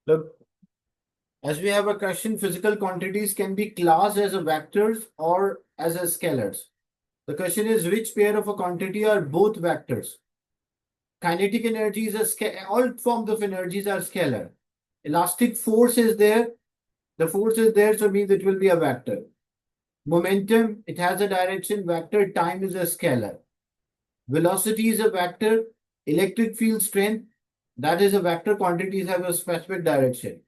Look, as we have a question, physical quantities can be classed as a vectors or as a scalars. The question is, which pair of a quantity are both vectors? Kinetic energy is a scalar. All forms of energies are scalar. Elastic force is there. The force is there, so it means it will be a vector. Momentum, it has a direction vector. Time is a scalar. Velocity is a vector. Electric field strength, that is a vector. Quantities have a specific direction.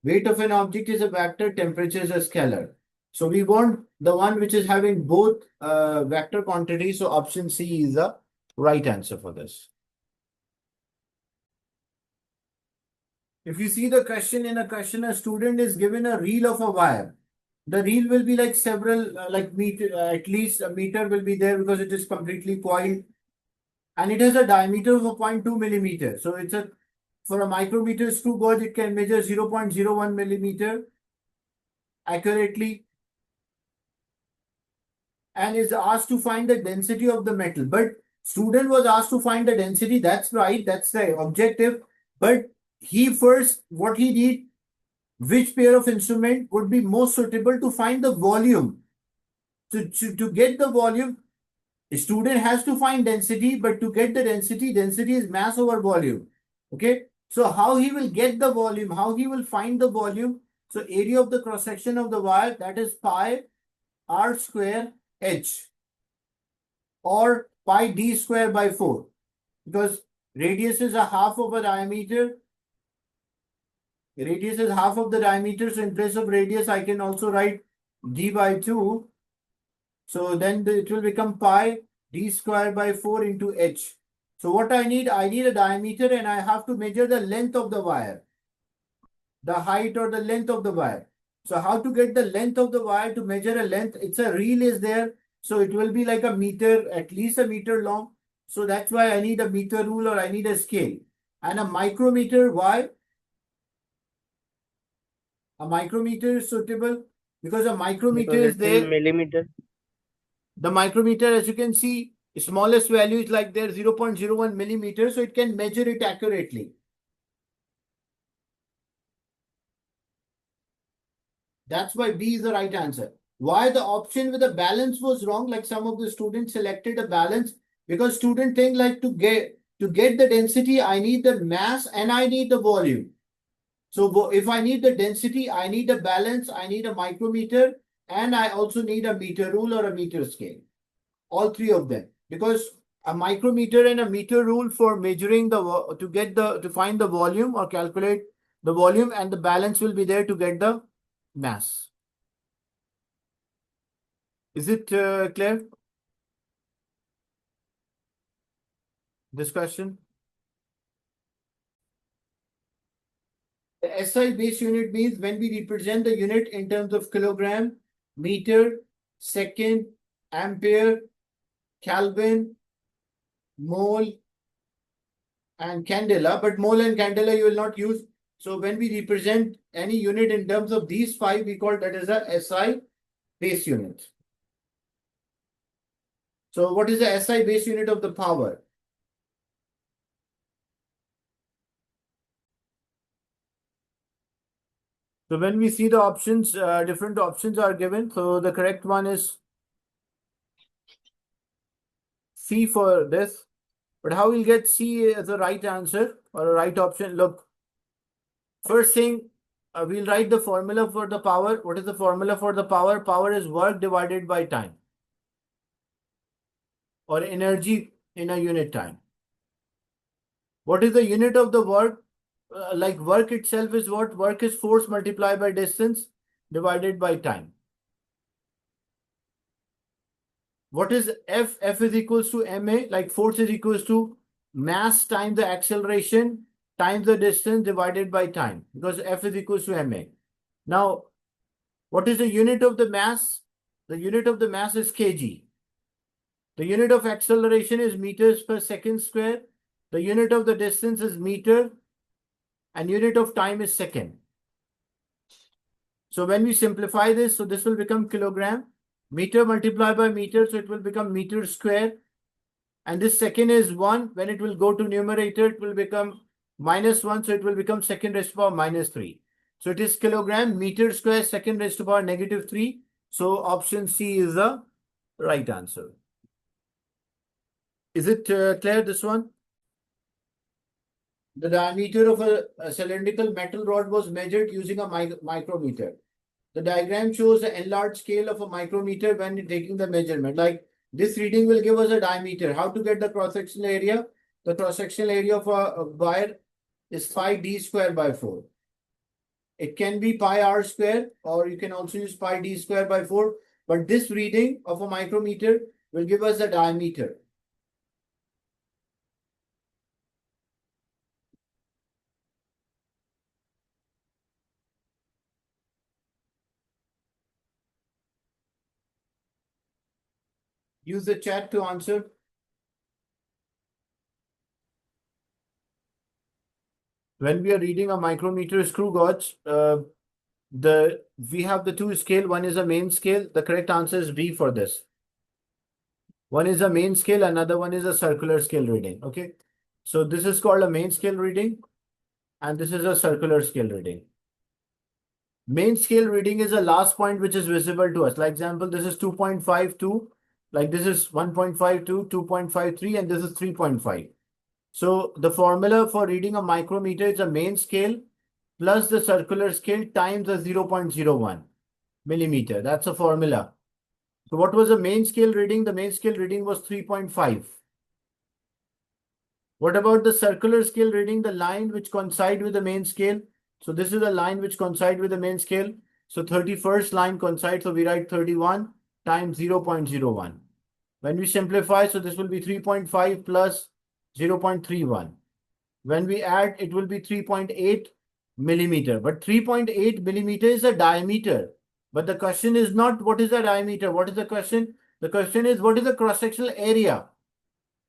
Weight of an object is a vector. Temperature is a scalar. So we want the one which is having both vector quantities. So option C is the right answer for this. If you see the question, in a question, a student is given a reel of a wire. The reel will be like several, like meter, at least a meter will be there because it is completely coiled. And it has a diameter of a 0.2 millimeter. So it's a, for a micrometer screw gauge, it can measure 0.01 millimeter accurately and is asked to find the density of the metal. But student was asked to find the density. That's right. That's the objective. But he first, what he did, which pair of instrument would be most suitable to find the volume. To get the volume, a student has to find density, but to get the density, density is mass over volume. Okay. So how he will get the volume, how he will find the volume. So area of the cross section of the wire, that is pi r square h or pi d square by 4, because radius is a half of a diameter. Radius is half of the diameter. So in place of radius, I can also write d by 2. So then it will become pi d square by 4 into h. So what I need a diameter and I have to measure the length of the wire, the height or the length of the wire. So how to get the length of the wire? To measure a length, it's a reel is there. So it will be like a meter, at least a meter long. So that's why I need a meter rule or I need a scale. And a micrometer, why? A micrometer is suitable because a micrometer Because is it's in there. millimeter. The micrometer, as you can see, smallest value is like there 0.01 millimeter. So it can measure it accurately. That's why B is the right answer. Why the option with the balance was wrong? Like some of the students selected a balance because student think like to get the density, I need the mass and I need the volume. So if I need the density, I need a balance, I need a micrometer, and I also need a meter rule or a meter scale. All three of them. Because a micrometer and a meter rule for measuring the to find the volume or calculate the volume, and the balance will be there to get the mass. Is it clear? This question? The SI base unit means when we represent the unit in terms of kilogram, meter, second, ampere, Kelvin, mole, and candela. But mole and candela you will not use. So when we represent any unit in terms of these five, we call that as a SI base unit. So what is the SI base unit of the power? So when we see the options, different options are given. So the correct one is C for this. But how we'll get C as the right answer or a right option? Look, first thing, we'll write the formula for the power. What is the formula for the power? Power is work divided by time or energy in a unit time. What is the unit of the work? Like work itself is what? Work is force multiplied by distance divided by time. What is F? F is equals to ma, like force is equals to mass times the acceleration times the distance divided by time, because F is equals to ma. Now, what is the unit of the mass? The unit of the mass is kg. The unit of acceleration is meters per second square. The unit of the distance is meter. And unit of time is second. So when we simplify this, so this will become kilogram. Meter multiplied by meter, so it will become meter square. And this second is 1. When it will go to numerator, it will become minus 1, so it will become second raised to power minus 3. So it is kilogram meter square second raised to power negative 3. So option C is the right answer. Is it clear, this one? The diameter of a cylindrical metal rod was measured using a micrometer. The diagram shows the enlarged scale of a micrometer when taking the measurement. Like this reading will give us a diameter. How to get the cross-sectional area? The cross-sectional area of a wire is pi d square by 4. It can be pi r square, or you can also use pi d square by 4. But this reading of a micrometer will give us the diameter. Use the chat to answer. When we are reading a micrometer screw gauge, we have the two scale. One is a main scale. The correct answer is B for this. One is a main scale, another one is a circular scale reading. Okay. So this is called a main scale reading, and this is a circular scale reading. Main scale reading is the last point which is visible to us. Like example, this is 2.52, like this is 1.52, 2.53, and this is 3.5. So the formula for reading a micrometer is a main scale plus the circular scale times the 0.01 millimeter. That's a formula. So what was the main scale reading? The main scale reading was 3.5. What about the circular scale reading? The line which coincide with the main scale. So this is the line which coincide with the main scale. So 31st line coincides. So we write 31 times 0.01. When we simplify, so this will be 3.5 plus 0.31. When we add, it will be 3.8 millimeter. But 3.8 millimeter is the diameter. But the question is not what is the diameter. What is the question? The question is what is the cross-sectional area?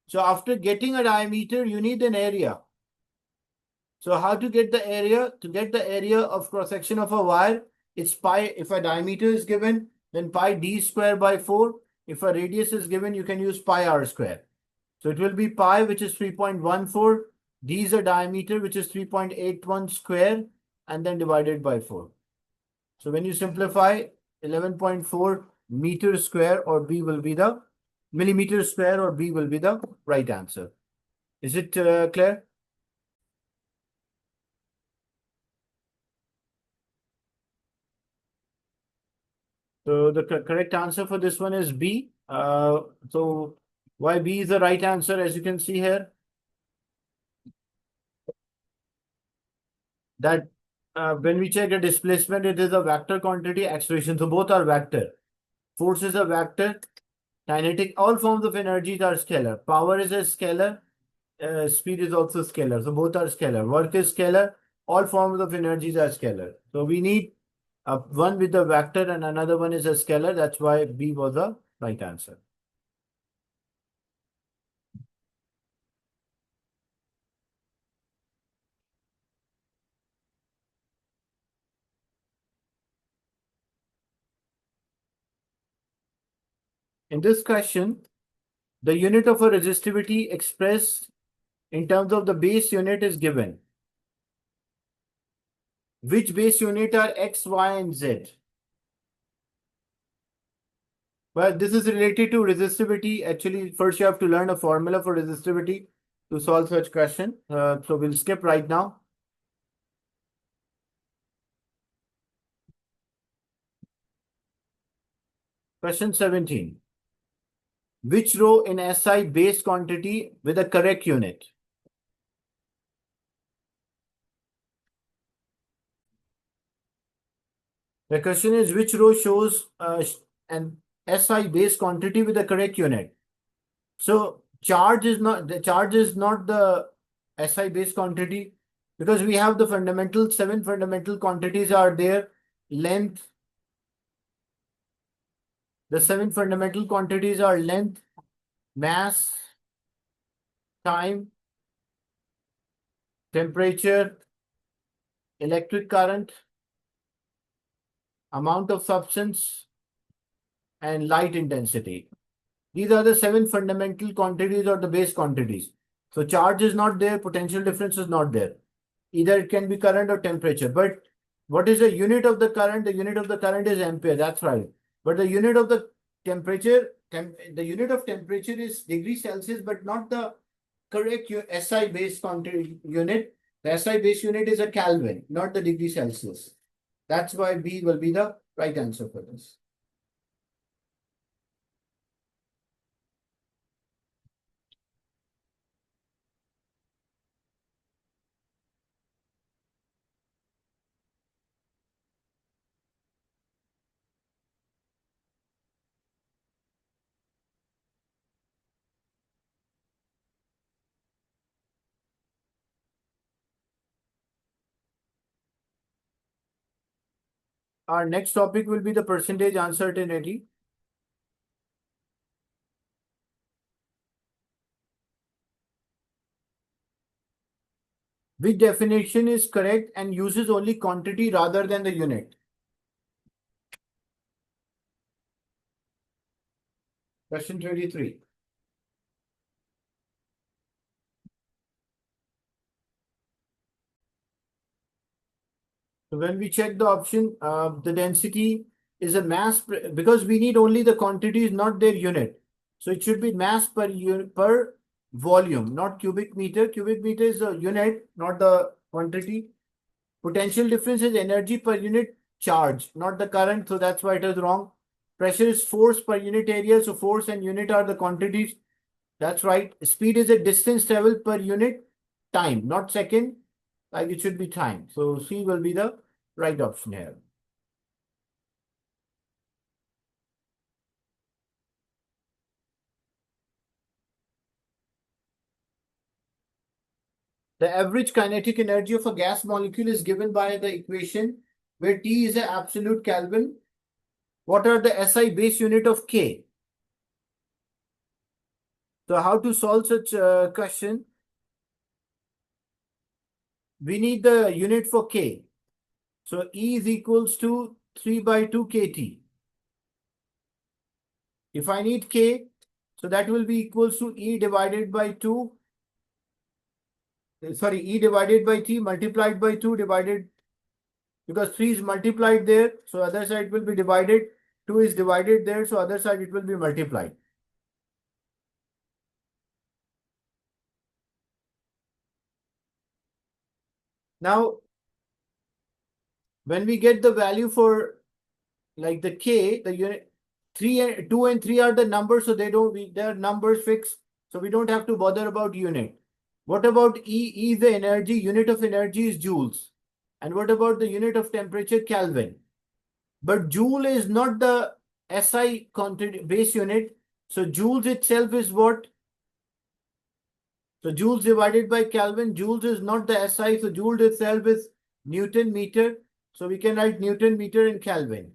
So after getting a diameter, you need an area. So how to get the area? To get the area of cross-section of a wire, it's pi. If a diameter is given, then pi d square by 4. If a radius is given, you can use pi r square. So it will be pi, which is 3.14. D is a diameter, which is 3.81 square, and then divided by 4. So when you simplify, 11.4 meter square or B will be the millimeter square or B will be the right answer. Is it clear? So the correct answer for this one is B. So why B is the right answer, as you can see here? That when we check a displacement, it is a vector quantity, acceleration. So both are vector. Force is a vector. Kinetic, all forms of energies are scalar. Power is a scalar. Speed is also scalar. So both are scalar. Work is scalar. All forms of energies are scalar. So we need one with a vector and another one is a scalar. That's why B was the right answer. In this question, the unit of a resistivity expressed in terms of the base unit is given. Which base unit are X, Y, and Z? Well, this is related to resistivity. Actually, first you have to learn a formula for resistivity to solve such question. So we'll skip right now. Question 17. Which row in SI base quantity with a correct unit? The question is which row shows an SI base quantity with a correct unit? So charge is not the SI base quantity because we have the fundamental 7 fundamental quantities are there. Length. The 7 fundamental quantities are length, mass, time, temperature, electric current, amount of substance, and light intensity. These are the 7 fundamental quantities or the base quantities. So charge is not there, potential difference is not there. Either it can be current or temperature. But what is the unit of the current? The unit of the current is ampere. That's right. But the unit of the temperature, the unit of temperature is degree Celsius, but not the correct SI based unit. The SI based unit is a Kelvin, not the degree Celsius. That's why B will be the right answer for this. Our next topic will be the percentage uncertainty. Which definition is correct and uses only quantity rather than the unit? Question 23. So when we check the option, the density is a mass because we need only the quantities, not their unit. So it should be mass per volume, not cubic meter. Cubic meter is the unit, not the quantity. Potential difference is energy per unit charge, not the current. So that's why it is wrong. Pressure is force per unit area. So force and unit are the quantities. That's right. Speed is a distance traveled per unit time, not second. Like it should be time. So C will be the right option here. The average kinetic energy of a gas molecule is given by the equation where T is an absolute Kelvin. What are the SI base unit of K? So how to solve such a question? We need the unit for K. So E is equals to 3 by 2 kT. If I need K, so that will be equals to E divided by 2. Sorry, E divided by T multiplied by 2 divided, because 3 is multiplied there, so other side will be divided. 2 is divided there, so other side it will be multiplied. Now, when we get the value for like the K, the unit 3 and 2 and 3 are the numbers, so they're numbers fixed, so we don't have to bother about unit. What about E? E is the energy, unit of energy is joules. And what about the unit of temperature, Kelvin? But joule is not the SI base unit. So joules itself is what? So joules divided by Kelvin. Joules is not the SI. So joule itself is Newton meter. So we can write Newton meter in Kelvin.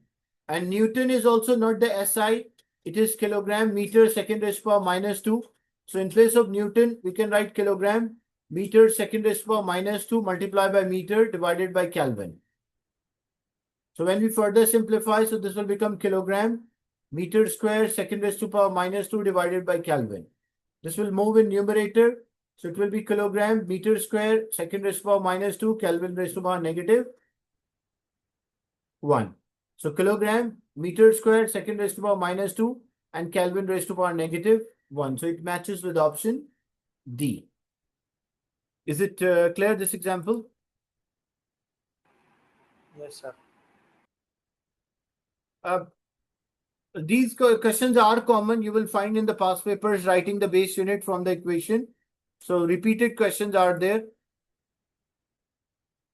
And Newton is also not the SI. It is kilogram meter second raised to power minus 2. So in place of Newton, we can write kilogram meter second raised to power minus 2 multiplied by meter divided by Kelvin. So when we further simplify, so this will become kilogram meter square second raised to power minus 2 divided by Kelvin. This will move in numerator. So it will be kilogram meter square second raised to power minus 2 Kelvin raised to power negative 1. So kilogram meter square second raised to power minus 2 and Kelvin raised to power negative 1. So it matches with option D. Is it clear, this example? Yes, sir. These questions are common. You will find in the past papers writing the base unit from the equation. So repeated questions are there.